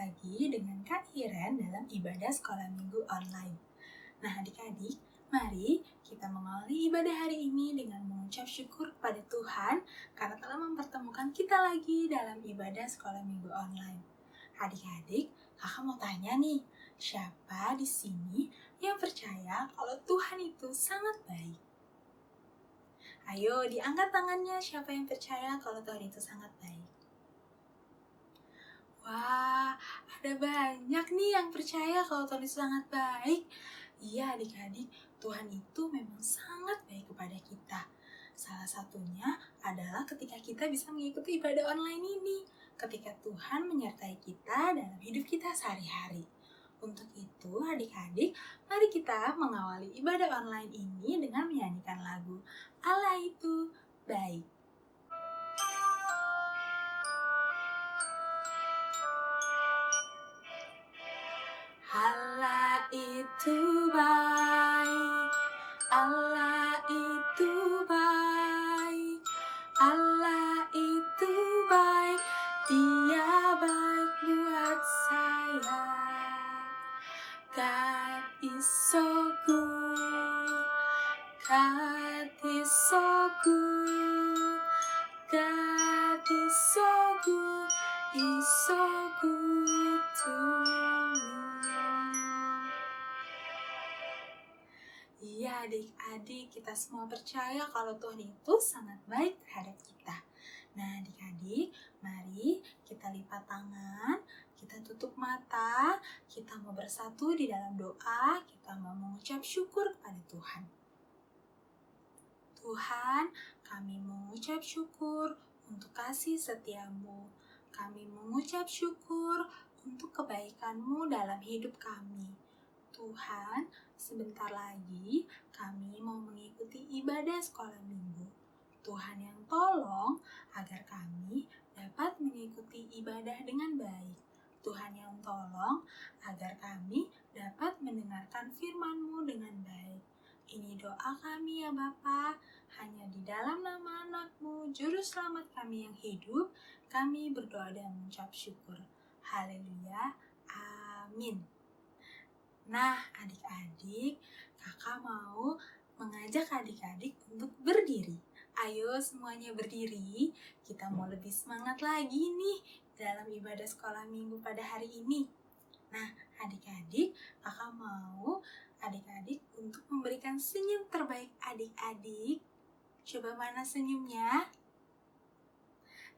lagi dengan Kak Iren dalam ibadah sekolah minggu online. Nah adik-adik, mari kita mengawali ibadah hari ini dengan mengucap syukur kepada Tuhan karena telah mempertemukan kita lagi dalam ibadah sekolah minggu online. Adik-adik, kakak mau tanya nih, siapa di sini yang percaya kalau Tuhan itu sangat baik? Ayo diangkat tangannya, siapa yang percaya kalau Tuhan itu sangat baik? Wah, ada banyak nih yang percaya kalau Tuhan itu sangat baik. Iya adik-adik, Tuhan itu memang sangat baik kepada kita. Salah satunya adalah ketika kita bisa mengikuti ibadah online ini. Ketika Tuhan menyertai kita dalam hidup kita sehari-hari. Untuk itu adik-adik, mari kita mengawali ibadah online ini dengan menyanyikan lagu Allah itu baik. Allah itu baik, Allah itu baik, Allah itu baik, Dia baik buat saya. God is so good, God is so good, God is so good, He's so good to me. Iya adik-adik, kita semua percaya kalau Tuhan itu sangat baik terhadap kita. Nah adik-adik, mari kita lipat tangan, kita tutup mata, kita mau bersatu di dalam doa, kita mau mengucap syukur kepada Tuhan. Tuhan, kami mengucap syukur untuk kasih setiamu. Kami mengucap syukur untuk kebaikan-Mu dalam hidup kami. Tuhan, sebentar lagi kami mau mengikuti ibadah sekolah minggu. Tuhan yang tolong agar kami dapat mengikuti ibadah dengan baik. Tuhan yang tolong agar kami dapat mendengarkan firman-Mu dengan baik. Ini doa kami ya Bapa, hanya di dalam nama anak-Mu, Juru Selamat kami yang hidup, kami berdoa dan mengucap syukur. Haleluya, amin. Nah adik-adik, kakak mau mengajak adik-adik untuk berdiri. Ayo semuanya berdiri, kita mau lebih semangat lagi nih dalam ibadah sekolah minggu pada hari ini. Nah adik-adik, kakak mau adik-adik untuk memberikan senyum terbaik adik-adik. Coba mana senyumnya?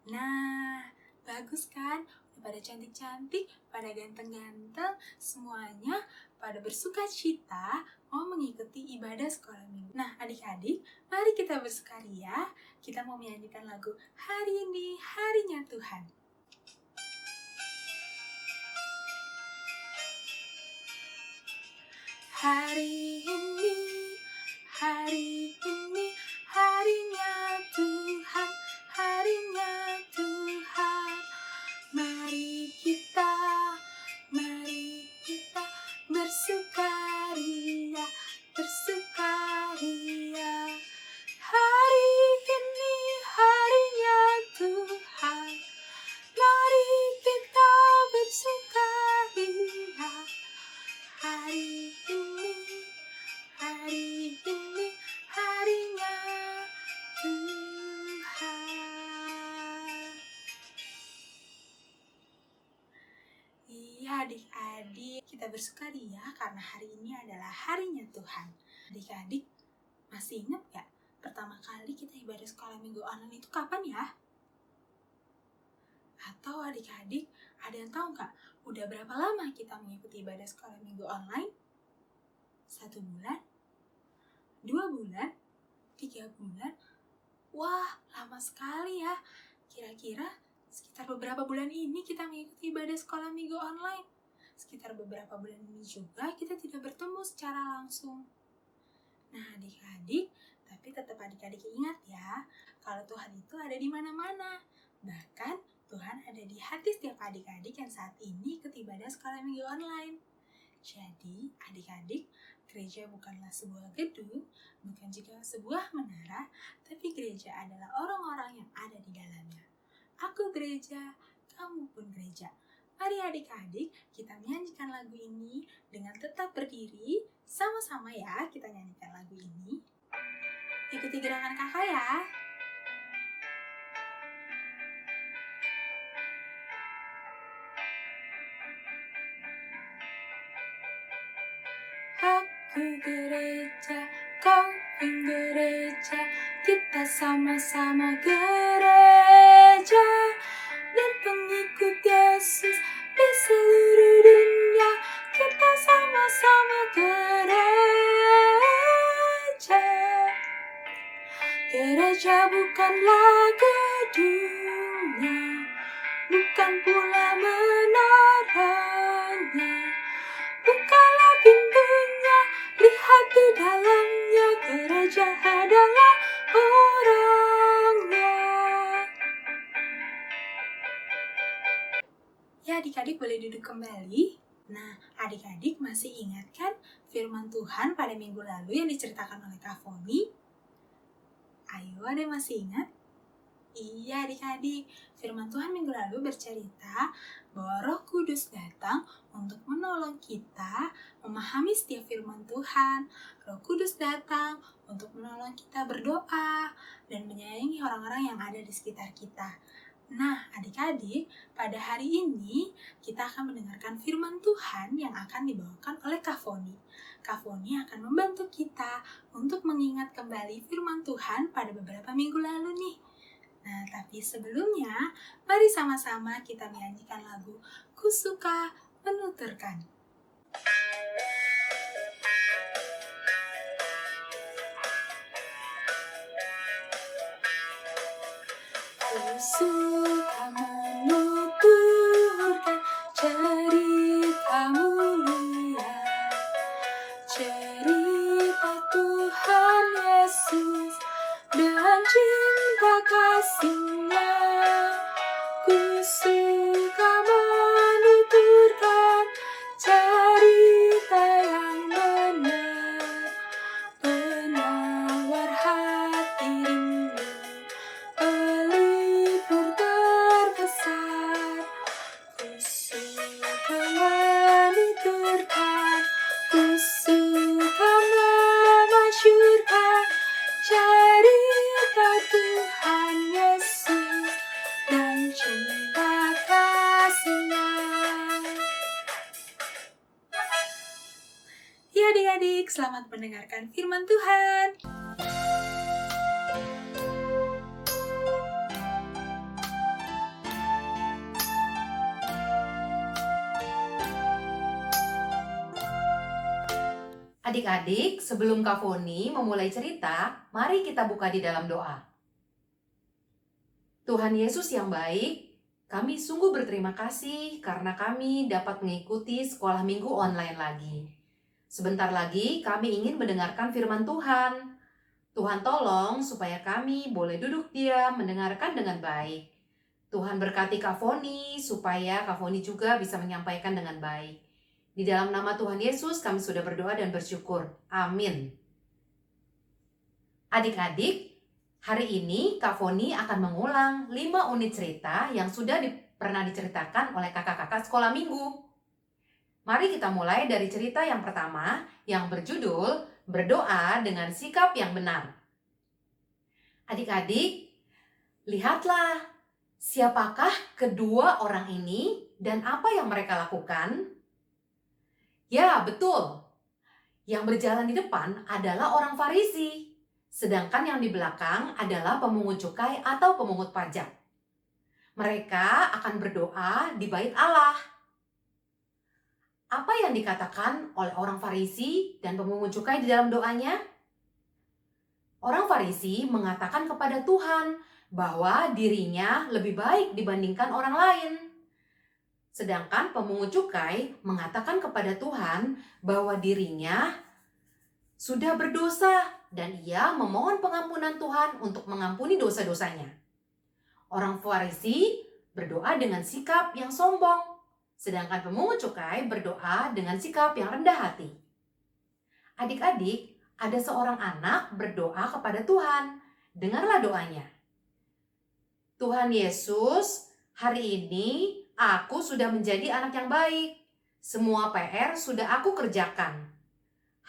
Nah, bagus kan? Pada cantik-cantik, pada ganteng-ganteng, semuanya pada bersuka cita mau mengikuti ibadah sekolah minggu. Nah adik-adik, mari kita bersukaria, kita mau menyanyikan lagu Hari Ini Harinya Tuhan. Hari ini harinya Tuhan, harinya Tuhan. Mari kita bersukaria, bersukaria. Hari ini harinya Tuhan, mari kita bersukaria. Hari ini harinya Tuhan. Iya adik-adik, kita bersukaria karena hari ini adalah harinya Tuhan. Adik-adik, masih ingat gak pertama kali kita ibadah sekolah minggu online itu kapan ya? Atau adik-adik, ada yang tahu gak udah berapa lama kita mengikuti ibadah sekolah minggu online? 1 bulan? 2 bulan? 3 bulan? Wah, lama sekali ya. Kira-kira sekitar beberapa bulan ini kita mengikuti ibadah sekolah minggu online. Sekitar beberapa bulan ini juga kita tidak bertemu secara langsung. Nah adik-adik, tapi tetap adik-adik ingat ya, kalau Tuhan itu ada di mana-mana. Bahkan Tuhan ada di hati setiap adik-adik yang saat ini ikut ibadah sekolah minggu online. Jadi adik-adik, gereja bukanlah sebuah gedung, bukan juga sebuah menara, tapi gereja adalah orang-orang yang ada di dalamnya. Aku gereja, kamu pun gereja. Mari adik-adik kita menyanyikan lagu ini dengan tetap berdiri. Sama-sama ya kita nyanyikan lagu ini. Ikuti gerakan kakak ya. Aku gereja, kau pun gereja, kita sama-sama gereja dan pengikut Yesus di seluruh dunia, kita sama-sama gereja. Gereja bukanlah gedungnya, bukan pula menaranya. Bukalah pintunya, lihat di dalamnya, gereja adalah orangnya. Ya adik-adik boleh duduk kembali. Nah adik-adik masih ingat kan firman Tuhan pada minggu lalu yang diceritakan oleh Kak Foni? Ayo, ada yang masih ingat? Iya adik-adik, firman Tuhan minggu lalu bercerita bahwa Roh Kudus datang untuk menolong kita memahami setiap firman Tuhan. Roh Kudus datang untuk menolong kita berdoa dan menyayangi orang-orang yang ada di sekitar kita. Nah adik-adik, pada hari ini kita akan mendengarkan firman Tuhan yang akan dibawakan oleh Kak Foni. Kak Foni akan membantu kita untuk mengingat kembali firman Tuhan pada beberapa minggu lalu nih. Nah, tapi sebelumnya, mari sama-sama kita menyanyikan lagu Ku Suka Menuturkan. Ku suka menuturkan cerita mulia, cerita Tuhan Yesus dan cinta kasih-Nya. Ku suka menuturkan cerita yang benar, penawar hati rindu, pelipur terbesar. Ku suka menuturkan, ku suka memasyurkan cerita Tuhan Yesus dan cinta kasih-Nya. Ya adik-adik, selamat mendengarkan firman Tuhan. Adik-adik, sebelum Kak Foni memulai cerita, mari kita buka di dalam doa. Tuhan Yesus yang baik, kami sungguh berterima kasih karena kami dapat mengikuti sekolah minggu online lagi. Sebentar lagi kami ingin mendengarkan firman Tuhan. Tuhan tolong supaya kami boleh duduk diam mendengarkan dengan baik. Tuhan berkati Kak Foni supaya Kak Foni juga bisa menyampaikan dengan baik. Di dalam nama Tuhan Yesus kami sudah berdoa dan bersyukur. Amin. Adik-adik, hari ini Kak Foni akan mengulang 5 unit cerita yang sudah pernah diceritakan oleh kakak-kakak sekolah minggu. Mari kita mulai dari cerita yang pertama yang berjudul Berdoa dengan Sikap yang Benar. Adik-adik, lihatlah siapakah kedua orang ini dan apa yang mereka lakukan? Ya, betul. Yang berjalan di depan adalah orang Farisi, sedangkan yang di belakang adalah pemungut cukai atau pemungut pajak. Mereka akan berdoa di bait Allah. Apa yang dikatakan oleh orang Farisi dan pemungut cukai di dalam doanya? Orang Farisi mengatakan kepada Tuhan bahwa dirinya lebih baik dibandingkan orang lain. Sedangkan pemungut cukai mengatakan kepada Tuhan bahwa dirinya sudah berdosa dan ia memohon pengampunan Tuhan untuk mengampuni dosa-dosanya. Orang Farisi berdoa dengan sikap yang sombong, sedangkan pemungut cukai berdoa dengan sikap yang rendah hati. Adik-adik, ada seorang anak berdoa kepada Tuhan. Dengarlah doanya. Tuhan Yesus, hari ini Aku sudah menjadi anak yang baik. Semua PR sudah aku kerjakan.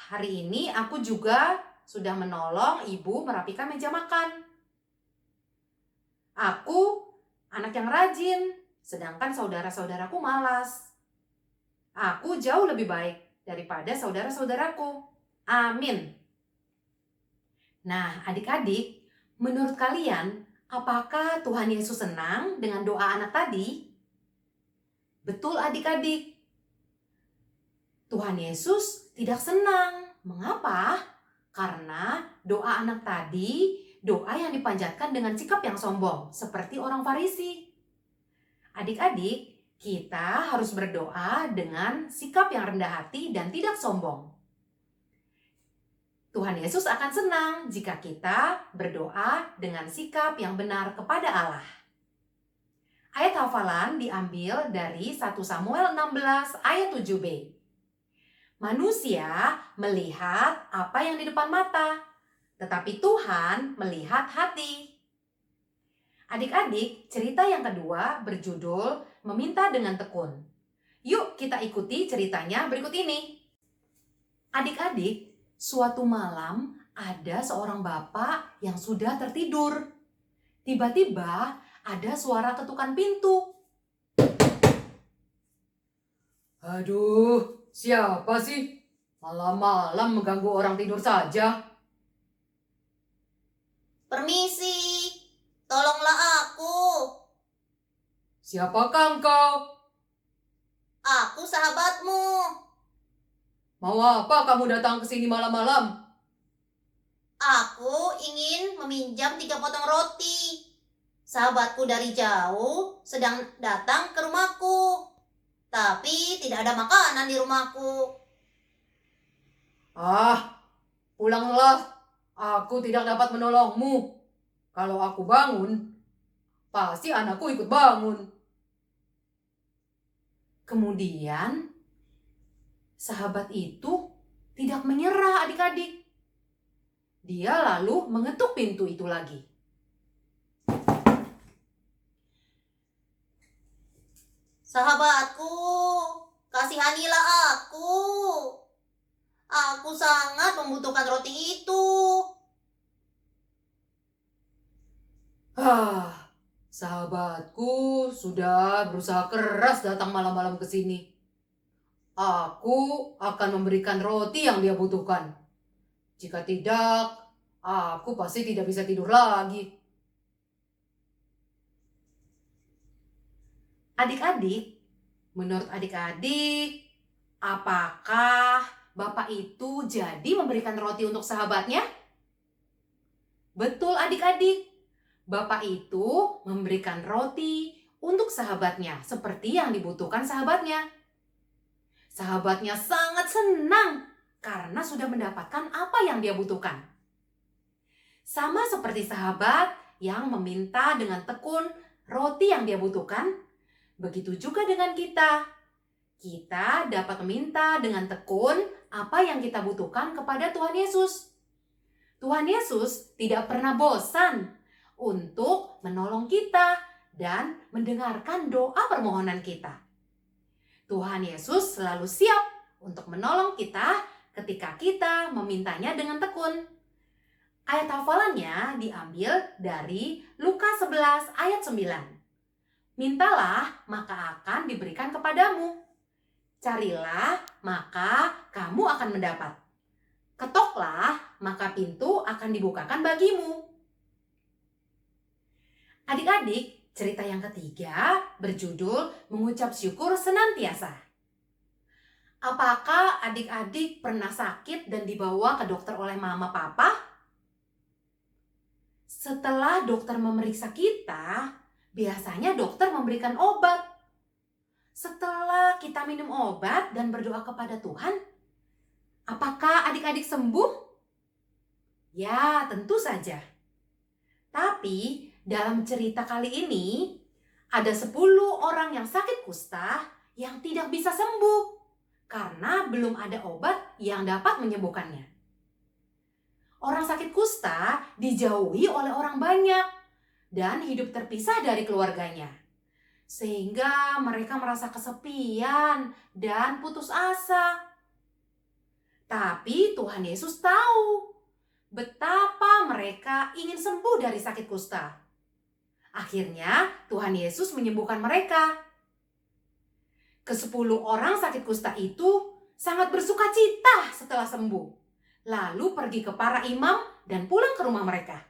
Hari ini aku juga sudah menolong ibu merapikan meja makan. Aku anak yang rajin, sedangkan saudara-saudaraku malas. Aku jauh lebih baik daripada saudara-saudaraku. Amin. Nah, adik-adik, menurut kalian, apakah Tuhan Yesus senang dengan doa anak tadi? Betul adik-adik. Tuhan Yesus tidak senang. Mengapa? Karena doa anak tadi, doa yang dipanjatkan dengan sikap yang sombong, seperti orang Farisi. Adik-adik, kita harus berdoa dengan sikap yang rendah hati dan tidak sombong. Tuhan Yesus akan senang jika kita berdoa dengan sikap yang benar kepada Allah. Ayat hafalan diambil dari 1 Samuel 16 ayat 7b. Manusia melihat apa yang di depan mata, tetapi Tuhan melihat hati. Adik-adik, cerita yang kedua berjudul Meminta dengan Tekun. Yuk kita ikuti ceritanya berikut ini. Adik-adik, suatu malam ada seorang bapak yang sudah tertidur. Tiba-tiba ada suara ketukan pintu. Aduh, siapa sih? Malam-malam mengganggu orang tidur saja. Permisi, tolonglah aku. Siapakah engkau? Aku sahabatmu. Mau apa kamu datang ke sini malam-malam? Aku ingin meminjam 3 potong roti. Sahabatku dari jauh sedang datang ke rumahku. Tapi tidak ada makanan di rumahku. Pulanglah. Aku tidak dapat menolongmu. Kalau aku bangun, pasti anakku ikut bangun. Kemudian, sahabat itu tidak menyerah adik-adik. Dia lalu mengetuk pintu itu lagi. Sahabatku, kasihanilah aku. Aku sangat membutuhkan roti itu. Sahabatku sudah berusaha keras datang malam-malam ke sini. Aku akan memberikan roti yang dia butuhkan. Jika tidak, aku pasti tidak bisa tidur lagi. Adik-adik, menurut adik-adik, apakah bapak itu jadi memberikan roti untuk sahabatnya? Betul adik-adik. Bapak itu memberikan roti untuk sahabatnya seperti yang dibutuhkan sahabatnya. Sahabatnya sangat senang karena sudah mendapatkan apa yang dia butuhkan. Sama seperti sahabat yang meminta dengan tekun roti yang dia butuhkan, begitu juga dengan kita. Kita dapat meminta dengan tekun apa yang kita butuhkan kepada Tuhan Yesus. Tuhan Yesus tidak pernah bosan untuk menolong kita dan mendengarkan doa permohonan kita. Tuhan Yesus selalu siap untuk menolong kita ketika kita memintanya dengan tekun. Ayat hafalannya diambil dari Lukas 11 ayat 9. Mintalah, maka akan diberikan kepadamu. Carilah, maka kamu akan mendapat. Ketoklah, maka pintu akan dibukakan bagimu. Adik-adik, cerita yang ketiga berjudul Mengucap Syukur Senantiasa. Apakah adik-adik pernah sakit dan dibawa ke dokter oleh mama papa? Setelah dokter memeriksa kita, biasanya dokter memberikan obat. Setelah kita minum obat dan berdoa kepada Tuhan, apakah adik-adik sembuh? Ya, tentu saja. Tapi dalam cerita kali ini, ada 10 orang yang sakit kusta yang tidak bisa sembuh karena belum ada obat yang dapat menyembuhkannya. Orang sakit kusta dijauhi oleh orang banyak dan hidup terpisah dari keluarganya. sehingga mereka merasa kesepian dan putus asa. Tapi Tuhan Yesus tahu betapa mereka ingin sembuh dari sakit kusta. Akhirnya Tuhan Yesus menyembuhkan mereka. Ke-10 orang sakit kusta itu sangat bersuka cita setelah sembuh, lalu pergi ke para imam dan pulang ke rumah mereka.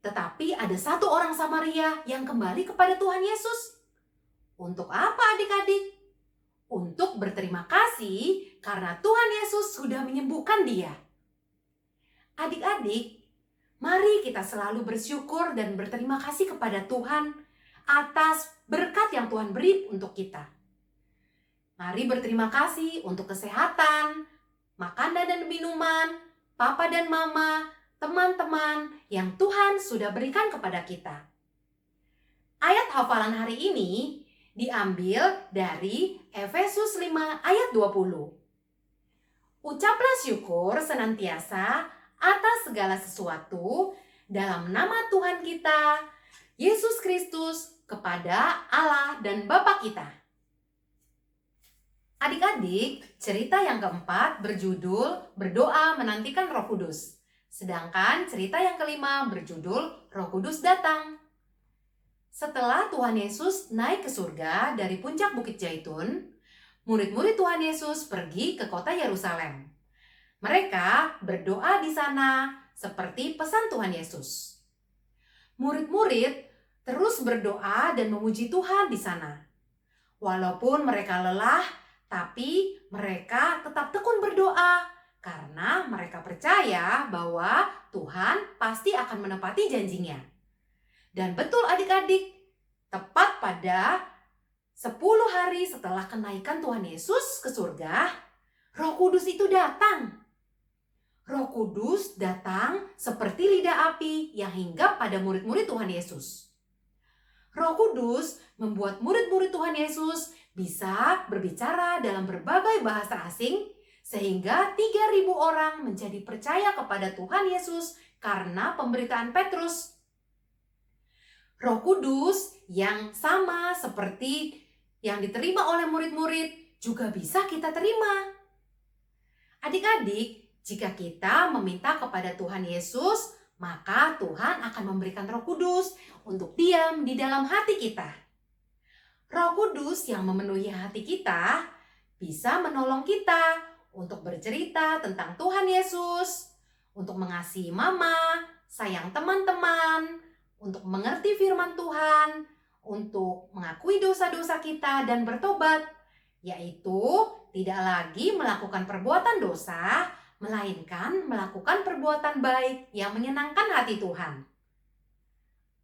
Tetapi ada 1 orang Samaria yang kembali kepada Tuhan Yesus. Untuk apa adik-adik? Untuk berterima kasih karena Tuhan Yesus sudah menyembuhkan dia. Adik-adik, mari kita selalu bersyukur dan berterima kasih kepada Tuhan atas berkat yang Tuhan beri untuk kita. Mari berterima kasih untuk kesehatan, makanan dan minuman, papa dan mama, teman-teman yang Tuhan sudah berikan kepada kita. Ayat hafalan hari ini diambil dari Efesus 5 ayat 20. Ucaplah syukur senantiasa atas segala sesuatu dalam nama Tuhan kita, Yesus Kristus, kepada Allah dan Bapa kita. Adik-adik, cerita yang keempat berjudul Berdoa Menantikan Roh Kudus. Sedangkan cerita yang kelima berjudul Roh Kudus Datang. Setelah Tuhan Yesus naik ke surga dari puncak Bukit Zaitun, murid-murid Tuhan Yesus pergi ke kota Yerusalem. Mereka berdoa di sana seperti pesan Tuhan Yesus. Murid-murid terus berdoa dan memuji Tuhan di sana. Walaupun mereka lelah, tapi mereka tetap tekun berdoa karena mereka percaya bahwa Tuhan pasti akan menepati janjinya. Dan betul adik-adik, tepat pada 10 hari setelah kenaikan Tuhan Yesus ke surga, Roh Kudus itu datang. Roh Kudus datang seperti lidah api yang hinggap pada murid-murid Tuhan Yesus. Roh Kudus membuat murid-murid Tuhan Yesus bisa berbicara dalam berbagai bahasa asing sehingga 3.000 orang menjadi percaya kepada Tuhan Yesus karena pemberitaan Petrus. Roh Kudus yang sama seperti yang diterima oleh murid-murid juga bisa kita terima. Adik-adik, jika kita meminta kepada Tuhan Yesus, maka Tuhan akan memberikan Roh Kudus untuk diam di dalam hati kita. Roh Kudus yang memenuhi hati kita bisa menolong kita untuk bercerita tentang Tuhan Yesus, untuk mengasihi mama, sayang teman-teman, untuk mengerti firman Tuhan, untuk mengakui dosa-dosa kita dan bertobat, yaitu tidak lagi melakukan perbuatan dosa, melainkan melakukan perbuatan baik yang menyenangkan hati Tuhan.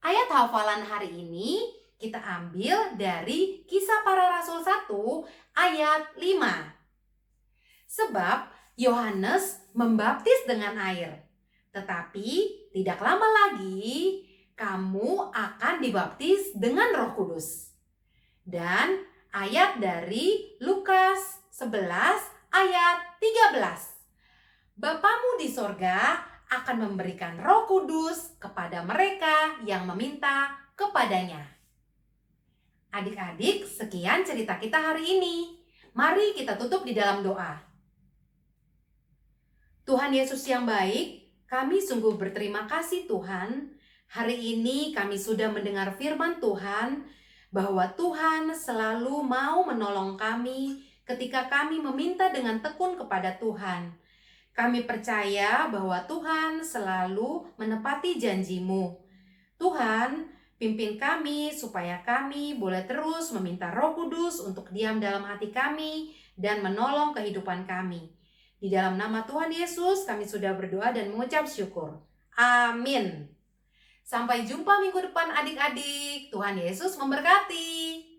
Ayat hafalan hari ini kita ambil dari Kisah Para Rasul 1 ayat 5. Sebab Yohanes membaptis dengan air, tetapi tidak lama lagi kamu akan dibaptis dengan Roh Kudus. Dan ayat dari Lukas 11 ayat 13. Bapamu di sorga akan memberikan Roh Kudus kepada mereka yang meminta kepadanya. Adik-adik, sekian cerita kita hari ini. Mari kita tutup di dalam doa. Tuhan Yesus yang baik, kami sungguh berterima kasih Tuhan. Hari ini kami sudah mendengar firman Tuhan, bahwa Tuhan selalu mau menolong kami ketika kami meminta dengan tekun kepada Tuhan. Kami percaya bahwa Tuhan selalu menepati janji-Mu. Tuhan, pimpin kami supaya kami boleh terus meminta Roh Kudus untuk diam dalam hati kami dan menolong kehidupan kami. Di dalam nama Tuhan Yesus kami sudah berdoa dan mengucap syukur. Amin. Sampai jumpa minggu depan adik-adik. Tuhan Yesus memberkati.